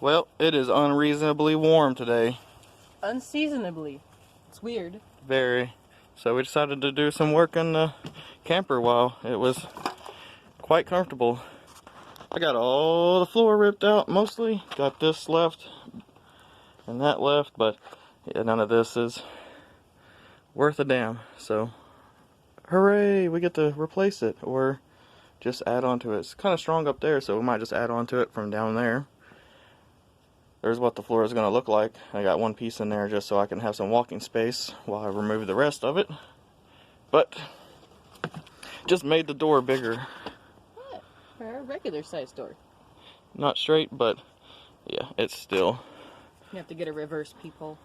Well, it is unreasonably warm today. Unseasonably. It's weird. Very. So we decided to do some work in the camper while it was quite comfortable. I got all the floor ripped out mostly. Got this left and that left, but yeah, none of this is worth a damn. So, hooray, we get to replace it or just add on to it. It's kind of strong up there, so we might just add on to it from down there. There's what the floor is going to look like. I got one piece in there just so I can have some walking space while I remove the rest of it. But, just made the door bigger. What? For a regular size door. Not straight, but yeah, it's still. You have to get a reverse peephole.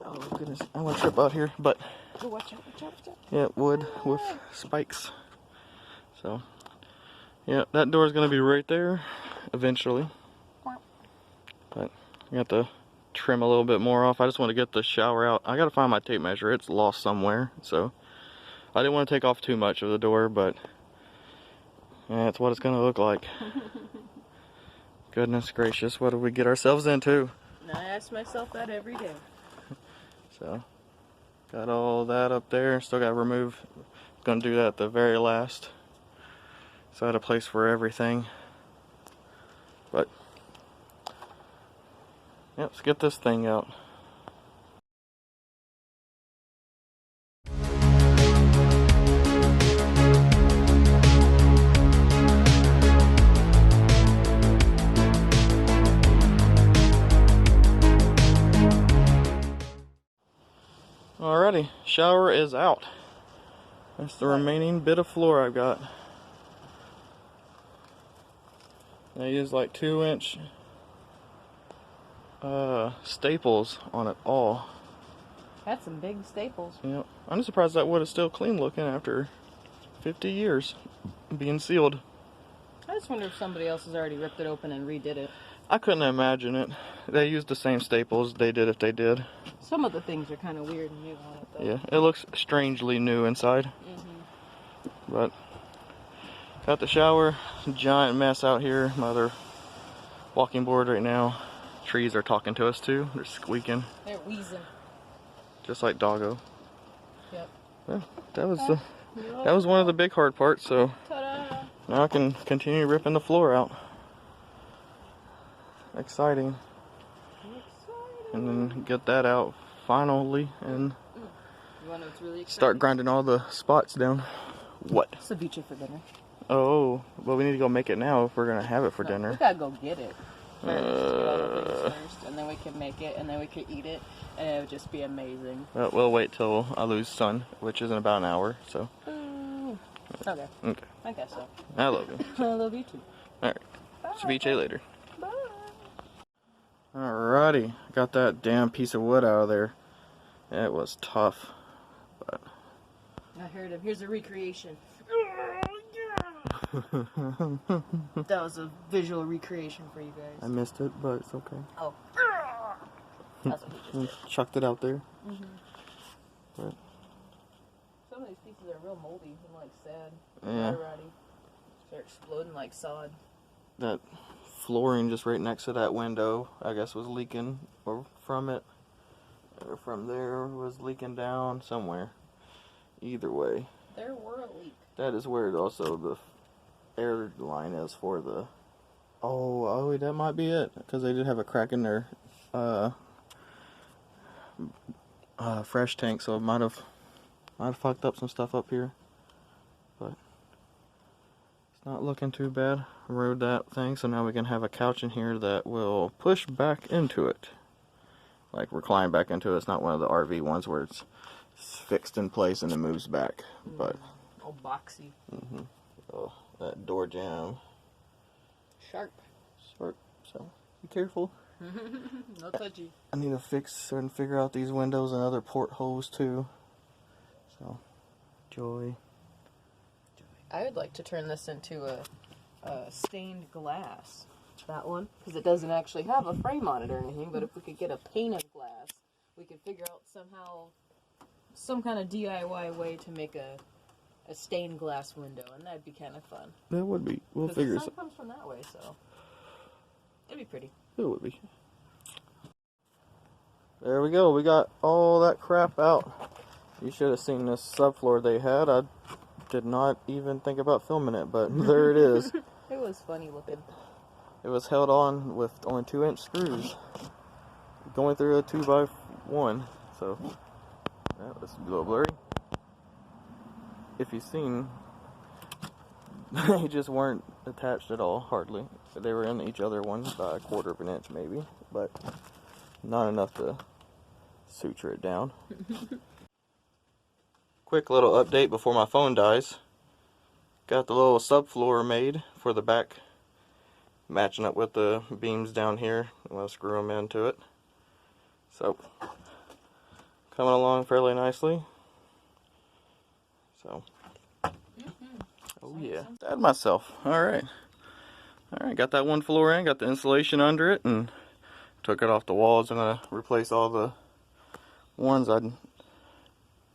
Oh goodness, I want to trip out here, but Oh, watch out, watch out, watch out. yeah, wood with spikes. So, yeah, that door is going to be right there eventually. But I got to trim a little bit more off. I just want to get the shower out. I got to find my tape measure. It's lost somewhere, so I didn't want to take off too much of the door, but yeah, that's what it's going to look like. Goodness gracious, what did we get ourselves into? I ask myself that every day. So, got all that up there. Still got to remove. Gonna do that at the very last. So I had a place for everything. But, yeah, let's get this thing out. Alrighty, shower is out. That's the remaining bit of floor I've got. I used like 2-inch staples on it all. That's some big staples. Yep. I'm surprised that wood is still clean looking after 50 years being sealed. I just wonder if somebody else has already ripped it open and redid it. I couldn't imagine it. They used the same staples they did if they did. Some of the things are kind of weird and new on it though. Yeah, it looks strangely new inside. But got the shower, giant mess out here. My other walking board right now. Trees are talking to us too. They're squeaking. They're wheezing. Just like Doggo. Yep. Yeah, that was one of the big hard parts, so now I can continue ripping the floor out. Exciting. And then get that out finally and You want to know what's really exciting? start grinding all the spots down. What? Ceviche for dinner. Oh, well, we need to go make it now if we're gonna have it for dinner. We gotta go get it first. Get all the things first, and then we can make it, and then we can eat it, and it would just be amazing. Well, we'll wait till I lose sun, which is in about an hour. So. Okay. Okay. I guess so. I love you. I love you too. All right. Ceviche later. Bye. Alrighty, got that damn piece of wood out of there. It was tough, but I heard him. Here's a recreation. That was a visual recreation for you guys. I missed it, but it's okay. Oh. That's what he just did. Chucked it out there. But some of these pieces are real moldy and like sad. yeah, They're exploding like sod. that flooring just right next to that window, I guess, was leaking, or from it, or from there was leaking down somewhere. Either way, There were a leak. that is where also the air line is for the. Oh, that might be it, because they did have a crack in their fresh tank, so it might have fucked up some stuff up here, but it's not looking too bad. Removed that thing, so now we can have a couch in here that will push back into it, like recline back into it. It's not one of the RV ones where it's fixed in place and it moves back, but Oh, boxy. oh, that door jamb, Sharp. so be careful. No touchy. I need to fix and figure out these windows and other portholes too. So, joy. I would like to turn this into a stained glass. That one, because it doesn't actually have a frame on it or anything. But if we could get a pane of glass, we could figure out somehow some kind of DIY way to make a a stained glass window, and that'd be kind of fun. That would be. We'll figure the sun comes from that way, so it'd be pretty. It would be. There we go. We got all that crap out. You should have seen this subfloor they had. I did not even think about filming it, but there it is. It was funny looking. It was held on with only 2-inch screws going through a 2x1, so that was a little blurry. If you've seen, they just weren't attached at all, hardly. They were in each other one by a 1/4 of an inch maybe, but not enough to suture it down. Quick little update before my phone dies. Got the little subfloor made for the back, matching up with the beams down here. I'm going to screw them into it. So, coming along fairly nicely. So, oh yeah, dad myself. Alright, got that one floor in, got the insulation under it, and took it off the walls. I'm going to replace all the ones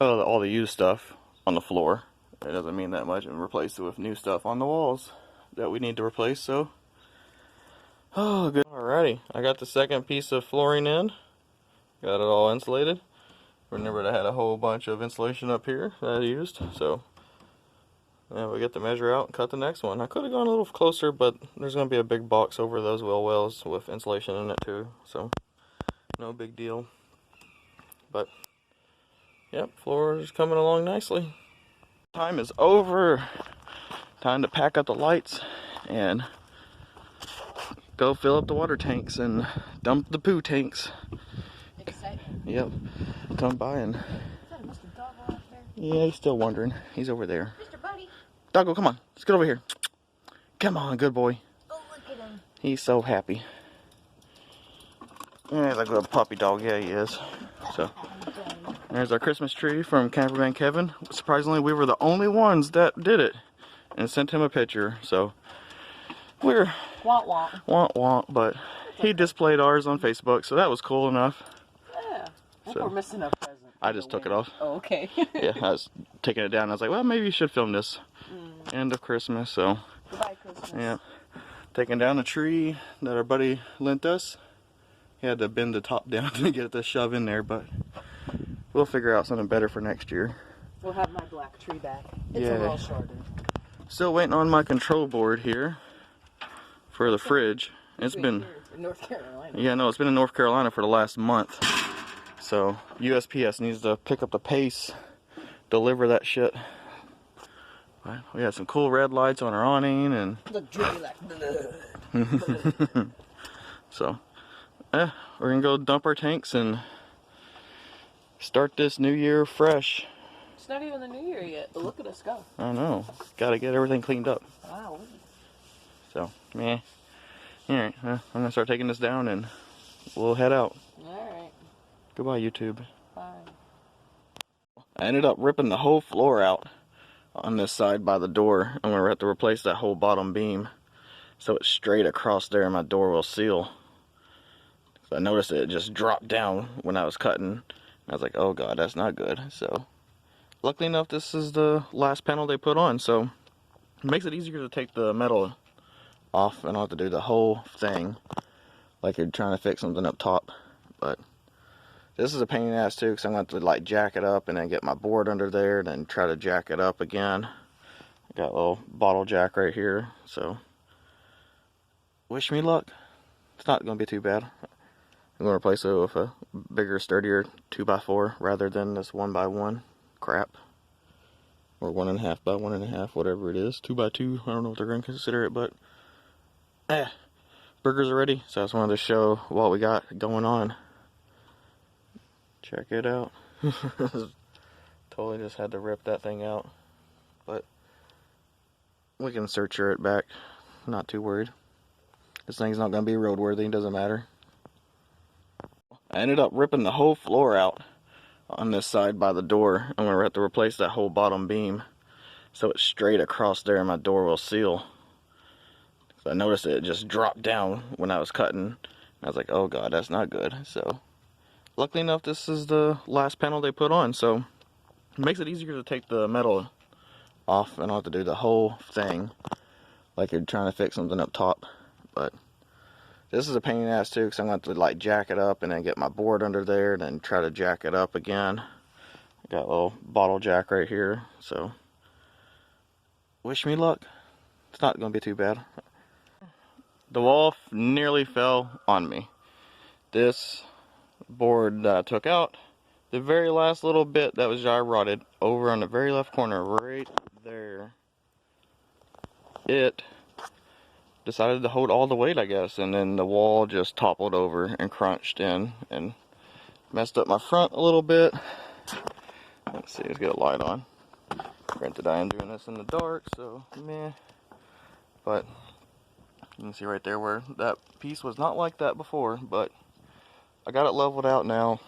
all the used stuff on the floor. It doesn't mean that much, and replace it with new stuff on the walls that we need to replace. So, oh good. Alrighty, I got the second piece of flooring in. Got it all insulated. Remember, I had a whole bunch of insulation up here that I used. So, yeah, we get the measure out and cut the next one. I could have gone a little closer, but there's going to be a big box over those wheel wells with insulation in it too. So, no big deal. But, yep, floor is coming along nicely. Time is over. Time to pack up the lights and go fill up the water tanks and dump the poo tanks. Exciting. Yep. Come by and... Is that a Mr. Doggo out there? Yeah, he's still wondering. He's over there. Mr. Buddy. Doggo, come on. Let's get over here. Come on, good boy. Oh, look at him. He's so happy. Yeah, he's like a little puppy dog. Yeah, he is. So, there's our Christmas tree from Camperman Kevin. Surprisingly, we were the only ones that did it and sent him a picture. So, we're... Womp womp. Womp womp, but he displayed ours on Facebook, so that was cool enough. Yeah. I think So, we're missing a present. I just took it off. Oh, okay. Yeah, I was taking it down. I was like, well, maybe you should film this. End of Christmas, so... Goodbye, Christmas. Yeah. Taking down a tree that our buddy lent us. He had to bend the top down to get it to shove in there, but we'll figure out something better for next year. We'll have my black tree back. It's Yeah. a little shorter. Still waiting on my control board here for the fridge. It's been... Here in North Carolina. Yeah, no, it's been in North Carolina for the last month. So, USPS needs to pick up the pace, deliver that shit. But we had some cool red lights on our awning, and... Look drippy like blood. So, we're gonna go dump our tanks and start this new year fresh. It's not even the new year yet, but look at us go. I know. Gotta get everything cleaned up. Wow. So, meh. Alright, I'm gonna start taking this down and we'll head out. Alright. Goodbye, YouTube. Bye. I ended up ripping the whole floor out on this side by the door. I'm gonna have to replace that whole bottom beam so it's straight across there and my door will seal. So I noticed it just dropped down when I was cutting. I was like, oh god, that's not good. So, luckily enough, this is the last panel they put on, so it makes it easier to take the metal off and I don't have to do the whole thing like you're trying to fix something up top. But this is a pain in the ass too, because I'm going to have to like jack it up and then get my board under there and then try to jack it up again. I got a little bottle jack right here, so wish me luck. It's not going to be too bad. I'm going to replace it with a bigger, sturdier 2x4 rather than this 1x1 crap. Or 1.5 by 1.5, whatever it is. 2x2, I don't know what they're going to consider it, but burgers are ready, so I just wanted to show what we got going on. Check it out. Totally just had to rip that thing out, but we can suture it back. Not too worried. This thing's not going to be roadworthy, doesn't matter. I ended up ripping the whole floor out on this side by the door. I'm going to have to replace that whole bottom beam so it's straight across there and my door will seal. So I noticed it just dropped down when I was cutting. I was like, oh god, that's not good. So, luckily enough, this is the last panel they put on, so it makes it easier to take the metal off and I'll have to do the whole thing like you're trying to fix something up top. But this is a pain in the ass too, because I'm going to have to like jack it up and then get my board under there and then try to jack it up again. I got a little bottle jack right here, so wish me luck. It's not going to be too bad. The wall nearly fell on me. This board that I took out, the very last little bit that was gyro rotted over on the very left corner right there, it decided to hold all the weight, I guess, and then the wall just toppled over and crunched in and messed up my front a little bit. Let's see, let's get a light on. Granted, I am doing this in the dark, so meh. But you can see right there where that piece was not like that before, but I got it leveled out now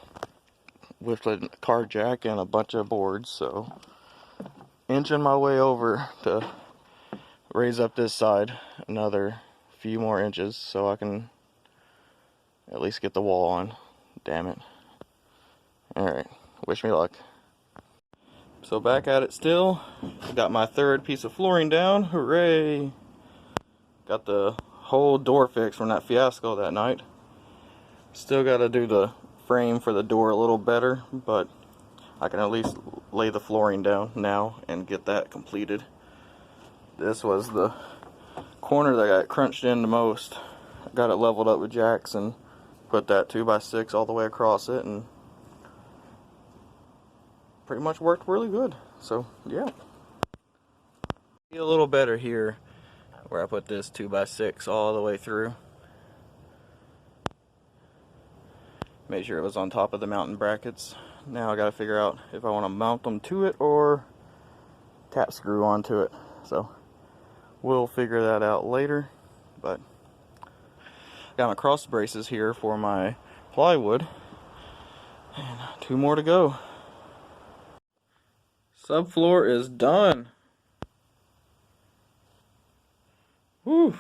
with a car jack and a bunch of boards, so inching my way over to raise up this side another few more inches so I can at least get the wall on. Damn it. Alright, wish me luck. So back at it still. Got my third piece of flooring down. Hooray! Got the whole door fixed from that fiasco that night. Still got to do the frame for the door a little better, but I can at least lay the flooring down now and get that completed. This was the corner that got crunched in the most. I got it leveled up with jacks and put that 2x6 all the way across it, and pretty much worked really good. So yeah, a little better here where I put this 2x6 all the way through. Made sure it was on top of the mounting brackets. Now I gotta figure out if I want to mount them to it or tap screw onto it. So we'll figure that out later. But got my cross braces here for my plywood, and 2 more to go. Subfloor is done. Whew.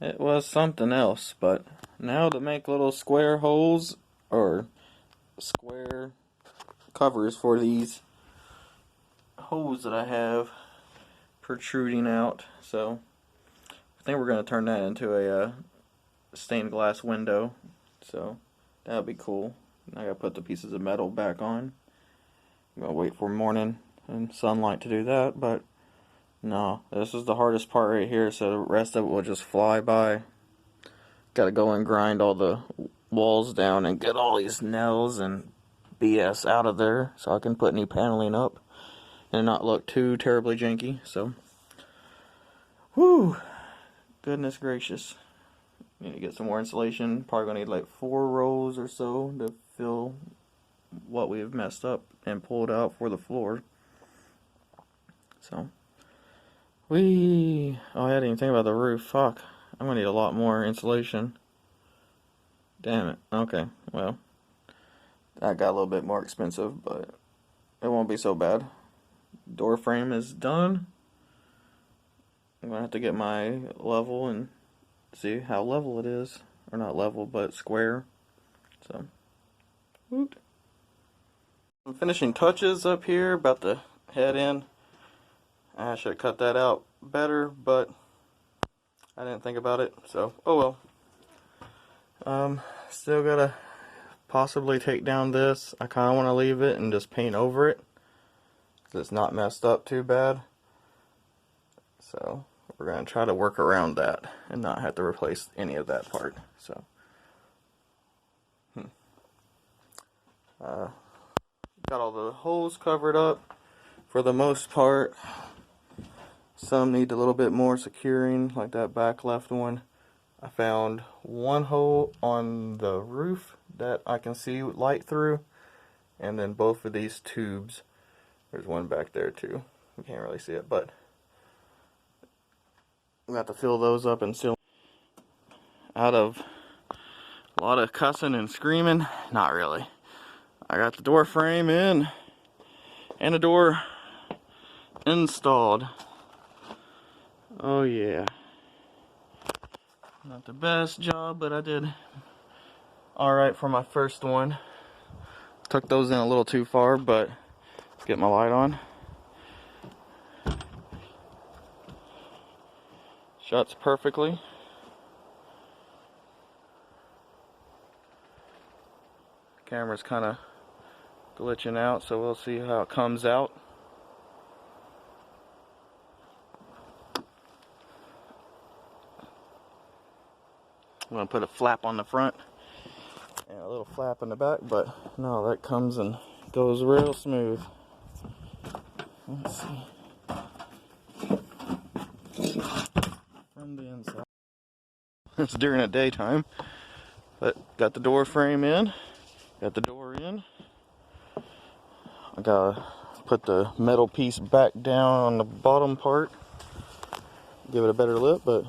It was something else, but now to make little square holes or square covers for these holes that I have protruding out. So I think we're going to turn that into a stained glass window. So that would be cool. I got to put the pieces of metal back on. I'm going to wait for morning and sunlight to do that, but no, this is the hardest part right here, so the rest of it will just fly by. Got to go and grind all the walls down and get all these nails and BS out of there so I can put new paneling up and not look too terribly janky. So, whew, goodness gracious. Need to get some more insulation. Probably going to need like 4 rows or so to fill what we've messed up and pulled out for the floor. So, oh, I didn't even think about the roof. Fuck. I'm going to need a lot more insulation. Damn it. Okay, well, that got a little bit more expensive, but it won't be so bad. Door frame is done. I'm going to have to get my level and see how level it is. Or not level, but square. So, woot. Some finishing touches up here, about to head in. I should have cut that out better, but I didn't think about it, so oh well. Still gotta possibly take down this. I kinda wanna leave it and just paint over it, so it's not messed up too bad. So we're gonna try to work around that and not have to replace any of that part. So got all the holes covered up for the most part. Some need a little bit more securing, like that back left one. I found one hole on the roof that I can see light through, and then both of these tubes. There's one back there too. You can't really see it, but we have to fill those up and seal. Out of a lot of cussing and screaming, not really. I got the door frame in and the door installed. Oh yeah. Not the best job, but I did alright for my first one. Tucked those in a little too far, but let's get my light on. Shuts perfectly. Camera's kind of glitching out, so we'll see how it comes out. I'm going to put a flap on the front and a little flap in the back, but no, that comes and goes real smooth. Let's see. From the inside. It's during the daytime, but got the door frame in, got the door in. I gotta put the metal piece back down on the bottom part, give it a better lip, but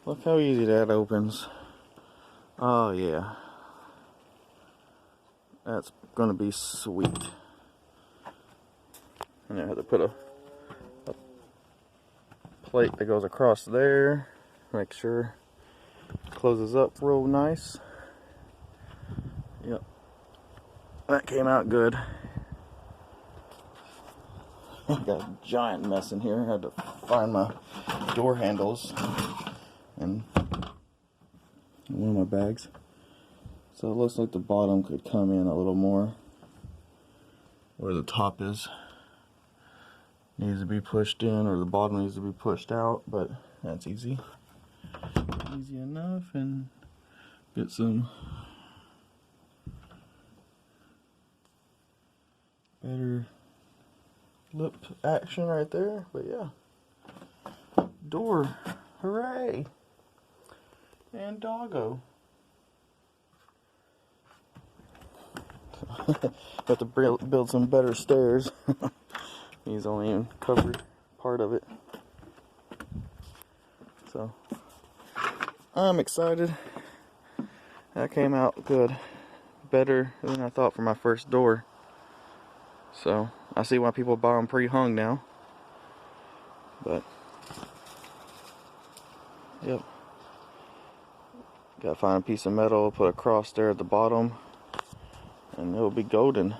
look how easy that opens. Oh yeah, that's gonna be sweet. And I have to put a plate that goes across there, make sure it closes up real nice. Yep, that came out good. Got a giant mess in here. I had to find my door handles and one of my bags. So it looks like the bottom could come in a little more. Where the top is needs to be pushed in, or the bottom needs to be pushed out, but that's easy. Easy enough, and get some better lip action right there. But yeah, door, hooray! And Doggo. Got to build some better stairs. He's only even covered part of it. So I'm excited. That came out good. Better than I thought for my first door. So I see why people buy them pre-hung now. But yep. Gotta find a piece of metal, put a cross there at the bottom, and it'll be golden.